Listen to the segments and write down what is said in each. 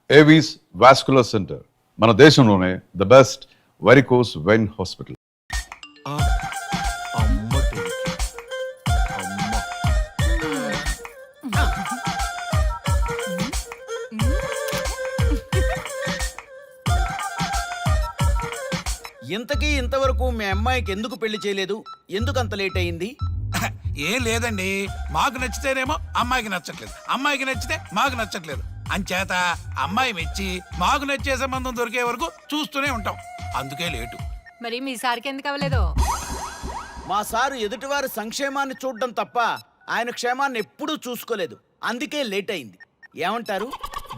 Avis vascular centre, మన దేశంలోనే the best varicose vein hospital. ఇంతకీ ఇంతవరకు మీ అమ్మాయికి ఎందుకు పెళ్లి చేయలేదు? ఎందుకు అంత లేట్ అయింది? ఏం లేదండి, మాకు నచ్చితేనేమో అమ్మాయికి నచ్చట్లేదు, అమ్మాయికి నచ్చితే మాకు నచ్చట్లేదు. అంచేత అమ్మాయి మెచ్చి మాకు నచ్చే సంబంధం దొరికే వరకు చూస్తూనే ఉంటాం. అందుకే లేటు. మరి మీ సార్కి ఎందుకు అవ్వలేదు? మా సారు ఎదుటివారి సంక్షేమాన్ని చూడడం తప్ప ఆయన క్షేమాన్ని ఎప్పుడూ చూసుకోలేదు. అందుకే లేట్ అయింది. ఏమంటారు?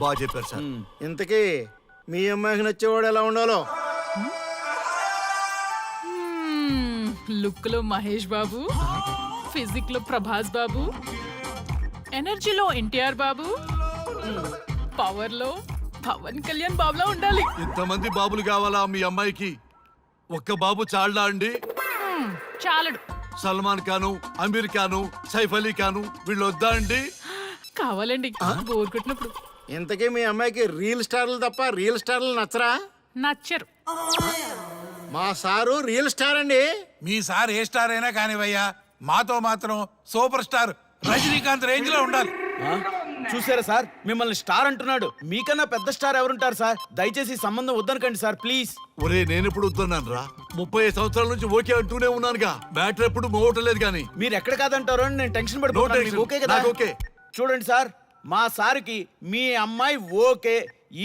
బాగా చెప్పారు సార్. ఇంతకీ మీ అమ్మాయికి నచ్చేవాడు ఎలా ఉండాలో? లుక్ లో మహేష్ బాబు, ఫిజిక్ లో ప్రభాస్ బాబు, ఎనర్జీలో ఎన్టీఆర్ బాబు, పవర్ లో పవన్ కళ్యాణ్ బాబులా ఉండాలి. ఇంతమంది బాబులు కావాలా మీ అమ్మాయికి? ఒక్క బాబు చాళ్ళా అండి? చాలడు. సల్మాన్ ఖాను, అమీర్ ఖాను, సైఫ్ అలీ ఖాను వీళ్ళు వద్దా అండి? కావాలండి, బోర్ కొట్టినప్పుడు. ఇంతకీ మీ అమ్మాయికి రియల్ స్టార్లు తప్ప రియల్ స్టార్లు నచ్చరా? నచ్చరు. మా సారు రియల్ స్టార్ అండి. మీ సార్ ఏ స్టార్ అయినా కానివయ్యా, మాతో మాత్రం సూపర్ స్టార్ రజనీకాంత్ రేంజ్ లో ఉండాలి. చూసారా సార్, మిమ్మల్ని స్టార్ అంటున్నాడు. మీకన్నా పెద్ద స్టార్ ఎవరుంటారు సార్? దయచేసి ఈ సంబంధం వద్దనకండి సార్, ప్లీజ్. ఒరే నేనెప్పుడు వద్దన్నాను రా? 30 సంవత్సరాల నుంచి ఓకే అంటూనే ఉన్నానుగా. బ్యాటర్ ఎప్పుడు మోగటలేదు కానీ. మీరు ఎక్కడ కాదంటారో అని నేను టెన్షన్ పడిపోతున్నాను. మీకు ఓకే కదా? నాకు ఓకే. చూడండి సార్, మా సార్కి మీ అమ్మాయి ఓకే.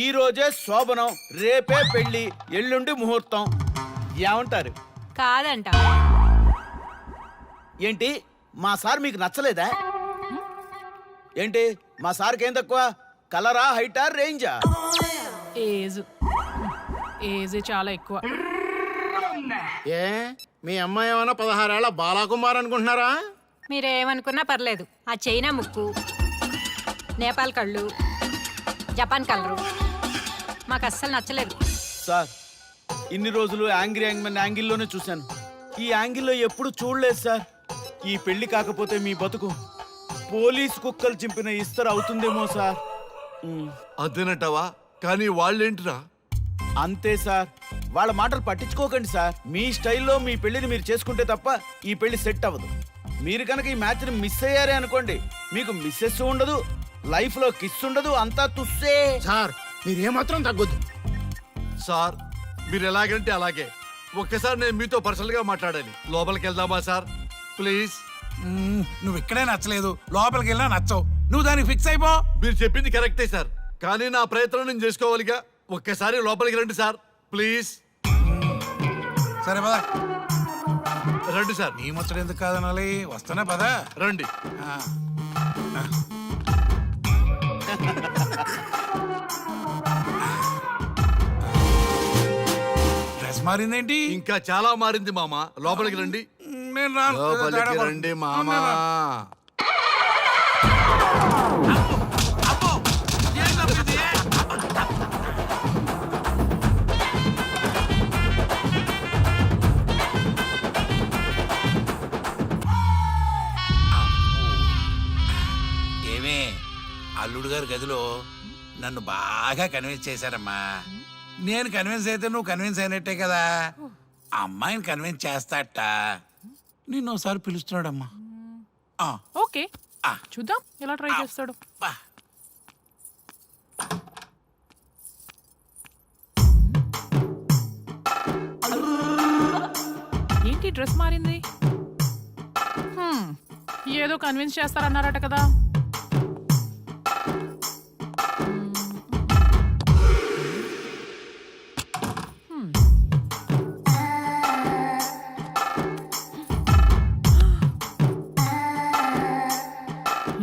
ఈ రోజే శోభనం, రేపే పెళ్లి, ఎల్లుండి ముహూర్తం. ఏమంటారు? కాదంట. ఏంటి, మా సార్ మీకు నచ్చలేదా? ఏంటి, మా సార్కి ఏం తక్కువ? కలరా, హైటా, రేంజా? ఏజ్ చాలా ఎక్కువ. ఏ మీ అమ్మాయి ఏమైనా 16 ఏళ్ల బాలాకుమార్ అనుకుంటున్నారా? మీరేమనుకున్నా పర్లేదు. ఆ చైనా ముక్కు, నేపాల్ కళ్ళు, జపాన్ కలరు మాకు అస్సలు నచ్చలేదు. సార్, ఇన్ని రోజులు యాంగ్రీ యాంగ్మెన్ యాంగిల్లోనే చూశాను. ఈ యాంగిల్లో ఎప్పుడు చూడలేదు సార్. ఈ పెళ్లి కాకపోతే మీ బతుకు పోలీస్ కుక్కలు చింపిన ఇస్తరు అవుతుందేమో సార్. అదేనంటావా? కానీ వాళ్ళేంటిరా? అంతే సార్, వాళ్ళ మాటలు పట్టించుకోకండి సార్. మీ స్టైల్లో మీ పెళ్లిని మీరు చేసుకుంటే తప్ప ఈ పెళ్లి సెట్ అవ్వదు. మీరు కనుక ఈ మ్యాచ్ని మిస్ అయ్యారే అనుకోండి, మీకు మిస్సెస్ ఉండదు, లైఫ్ లో కిస్ ఉండదు, అంతా తుస్సే. సార్ మీరు ఏమాత్రం తగ్గొద్దు. సార్ మీరు ఎలాగంటే అలాగే. ఒక్కసారి నేను మీతో పర్సనల్ గా మాట్లాడాలి. లోపలికి వెళ్దామా సార్? ప్లీజ్. నువ్వు ఇక్కడే నచ్చలేదు, లోపలికి వెళ్ళినా నచ్చవు. నువ్వు దానికి ఫిక్స్ అయిపో. మీరు చెప్పింది కరెక్టే సార్, కానీ నా ప్రయత్నం నేను చేసుకోవాలిగా. ఒక్కసారి లోపలికి రండి సార్, ప్లీజ్. సరే పదా, రండి సార్. నీ ముచ్చట ఎందుకు కాదనాలి? వస్తానే పదా, రండి. డ్రెస్ మారిందేంటి? ఇంకా చాలా మారింది మామ. లోపలికి రండి. నేను రాను. లోపలికి రండి మామా. అబ్బో, ఏం తప్పింది? ఏమే, అల్లుడు గారి గదిలో నన్ను బాగా కన్విన్స్ చేశారమ్మా. నేను కన్విన్స్ అయితే నువ్వు కన్విన్స్ అయినట్టే కదా. అమ్మాయిని కన్విన్స్ చేస్తాట. నిన్ను ఒకసారి పిలుస్తున్నాడమ్మా. ఓకే, చూద్దాం ఎలా ట్రై చేస్తాడు. ఏంటి డ్రెస్ మారింది? ఏదో కన్విన్స్ చేస్తారన్నారట కదా.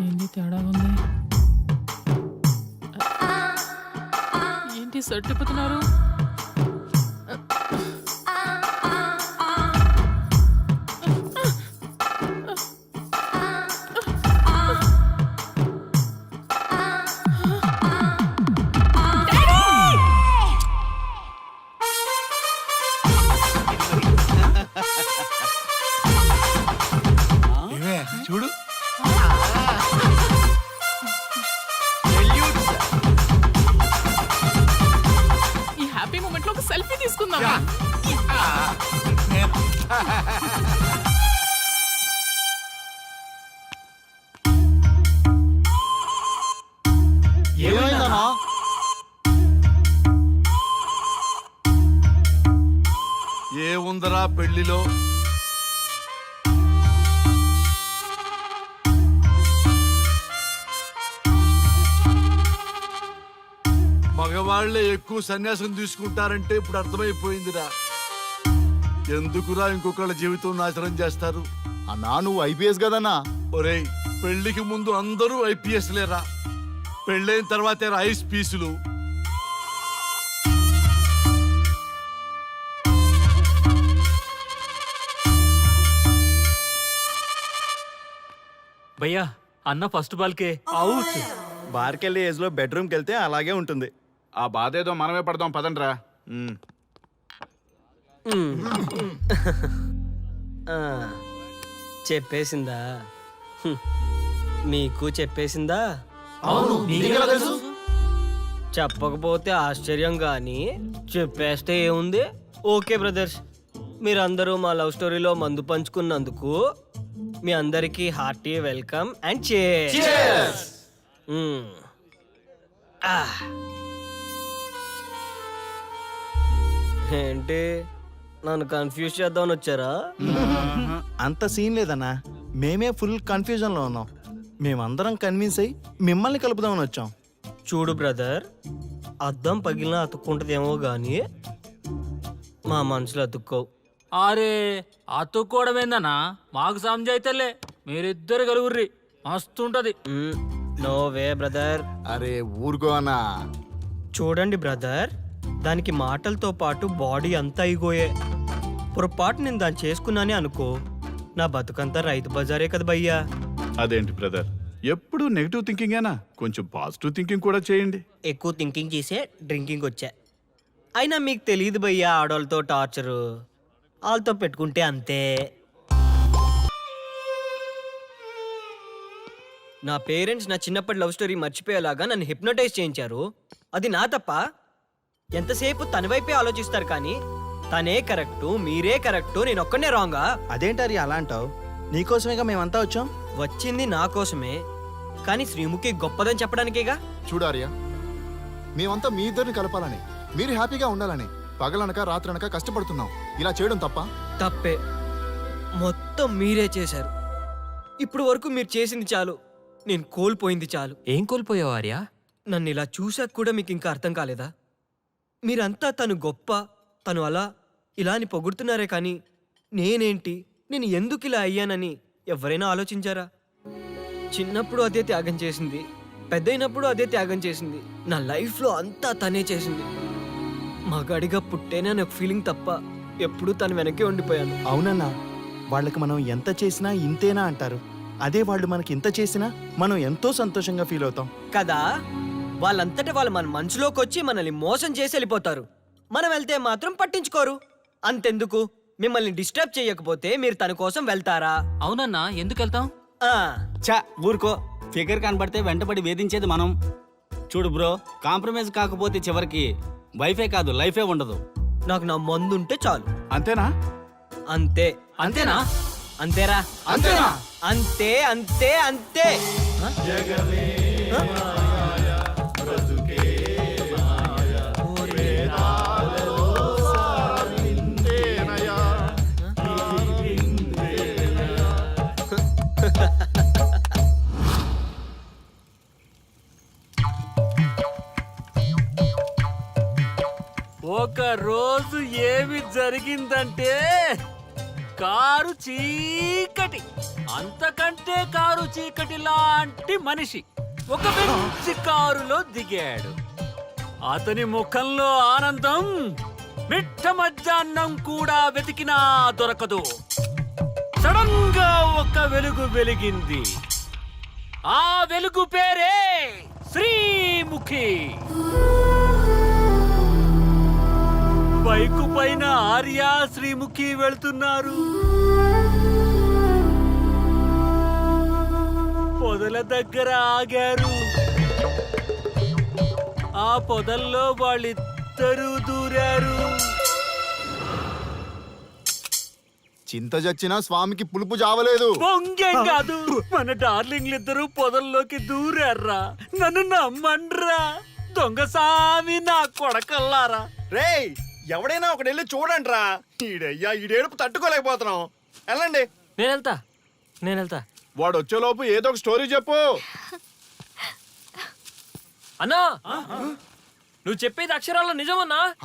ఏంటి తేడా ఉంది? ఏంటి సెట్ తిప్పుతున్నారు? చూడు, ఏముందరా పెళ్లిలో? మగవాళ్లే ఎక్కువ సన్యాసం తీసుకుంటారంటే ఇప్పుడు అర్థమైపోయిందిరా. ఎందుకురా ఇంకొకళ్ళ జీవితం నాశనం చేస్తారు? అన్నా నువ్వు ఐపీఎస్ కదన్నా. ఒరేయ్, పెళ్లికి ముందు అందరూ ఐపీఎస్ లేరా, పెళ్ళైన తర్వాతే ఐస్ పీసులు. భయ్యా అన్న ఫస్ట్ బాల్కే అవుట్. బార్కెళ్ళి ఏజ్ లో బెడ్రూమ్కి వెళ్తే అలాగే ఉంటుంది. ఆ బాధ ఏదో మనమే పడదాం పదండ్రా. చెప్పేసిందా? మీకు చెప్పేసిందా? చెప్పకపోతే ఆశ్చర్యం గాని చెప్పేస్తే ఏముంది? ఓకే బ్రదర్స్, మీరందరూ మా లవ్ స్టోరీలో మందు పంచుకున్నందుకు మీ అందరికీ హార్టీ వెల్కమ్ అండ్ cheers. ఏంటి నన్ను కన్ఫ్యూజ్ చేద్దామని వచ్చారా? అంత సీన్ లేదన్నా, మేమే ఫుల్ కన్ఫ్యూజన్ లో ఉన్నాం. మేమందరం కన్విన్స్ అయ్యి మిమ్మల్ని కలుపుదామని వచ్చాం. చూడు బ్రదర్, అద్దం పగిలినా అతుక్కుంటదేమో గాని మా మనసులో అతుక్కోవు. అరే అతుక్కోవడమేందన్నా, మాకు సంజాయితేలే, మీరిద్దరు కలుగుర్రి మస్తుంటది. No way brother. అరే ఊరుకో అన్నా. చూడండి బ్రదర్, దానికి మాటలతో పాటు బాడీ అంతా ఇగోయే. పొరపాటు నేను దాన్ని చేసుకున్నానే అనుకో, నా బతుకంతా రైతు బజారే కదా భయ్యా. అదేంటి బ్రదర్, ఎప్పుడు నెగిటివ్ థింకింగేనా? కొంచెం పాజిటివ్ థింకింగ్ కూడా చేయండి. ఎక్కువ థింకింగ్ చేసే డ్రింకింగ్ వచ్చా. అయినా మీకు తెలియదు భయ్యా ఆడవాళ్ళతో టార్చరు. వాళ్ళతో పెట్టుకుంటే అంతే. నా పేరెంట్స్ నా చిన్నప్పటి లవ్ స్టోరీ మర్చిపోయేలాగా నన్ను హిప్నోటైజ్ చేయించారు. అది నా తప్ప? ఎంతసేపు తన వైపే ఆలోచిస్తారు కానీ తనే కరెక్టు, మీరే కరెక్టు, నేను ఒక్కనే రాంగా? అదేంటారి అలా అంటావు? నీకోసమేగా మేమంతా వచ్చాం. వచ్చింది నా కోసమే, కానీ శ్రీముఖి గొప్పదని చెప్పడానికేగా. చూడారియా, మేమంతా మీ ఇద్దరిని కలపాలని, మీరు హ్యాపీగా ఉండాలని పగలనక రాత్రనక కష్టపడుతున్నాం. ఇలా చేయడం తప్ప? తప్పే. మొత్తం మీరే చేశారు. ఇప్పుడు వరకు మీరు చేసింది చాలు, నేను కోల్పోయింది చాలు. ఏం కోల్పోయావు ఆర్య? నన్ను ఇలా చూశాక కూడా మీకు ఇంకా అర్థం కాలేదా? మీరంతా తను గొప్ప, తను అలా ఇలా అని పొగుడుతున్నారే కానీ నేనేంటి, నేను ఎందుకు ఇలా అయ్యానని ఎవరైనా ఆలోచించారా? చిన్నప్పుడు అదే త్యాగం చేసింది, పెద్దయినప్పుడు అదే త్యాగం చేసింది. నా లైఫ్లో అంతా తనే చేసింది. మగాడిగా పుట్టేనే అనే ఫీలింగ్ తప్ప ఎప్పుడూ తను వెనకే ఉండిపోయాను. అవునన్నా, వాళ్ళకి మనం ఎంత చేసినా ఇంతేనా అంటారు. అదే వాళ్ళు మనకి ఇంత చేసినా మనం ఎంతో సంతోషంగా ఫీల్ అవుతాం కదా. వాళ్ళంతటా వాళ్ళు మన మనసులోకి వచ్చి మనల్ని మోసం చేసి వెళ్ళిపోతారు. మనం వెళ్తే మాత్రం పట్టించుకోరు. అంతెందుకు, మిమ్మల్ని డిస్టర్బ్ చేయకపోతే మీరు తన కోసం వెళ్తారా? అవునన్నా, ఎందుకు వెళ్తాం? చా ఊరుకో. ఫిగర్ కనబడితే వెంటబడి వేధించేది మనం. చూడు బ్రో, కాంప్రమైజ్ కాకపోతే చివరికి వైఫే కాదు లైఫే ఉండదు. నాకు నా మందు ఉంటే చాలు. అంతేనా? అంతే. అంతేనా? అంతేరా. అంతేనా? అంతే అంతే అంతే. ఒక రోజు ఏమి జరిగిందంటే, కారు చీకటి, అంతకంటే కారు చీకటి లాంటి మనిషి ఒక మంచి కారులో దిగాడు. అతని ముఖంలో ఆనందం మిట్ట మధ్యాహ్నం కూడా వెతికినా దొరకదు. సడన్ గా ఒక వెలుగు వెలిగింది. ఆ వెలుగు పేరే శ్రీముఖి. బైకు పైన ఆర్య, శ్రీముఖి వెళ్తున్నారు. పొదల దగ్గర ఆగారు. ఆ పొదల్లో వాళ్ళిద్దరూ దూరారు. చింత చచ్చినా స్వామికి పులుపు జావలేదు. పొంగేం కాదు, మన డార్లింగ్లిద్దరూ పొదల్లోకి దూరారా. నన్ను నమ్మండ్రా, దొంగ సామి నా కొడకల్లారా. రేయ్, ఎవడైనా ఒకటి వెళ్ళి చూడండి రా. ఈడయ్యా ఈడేడుపు తట్టుకోలేకపోతున్నాం. వెళ్ళండి. నేను వెళ్తా వాడు వచ్చేలోపు ఏదో ఒక స్టోరీ చెప్పు. అన్నా నువ్వు చెప్పేది అక్షరాల్లో నిజమన్నా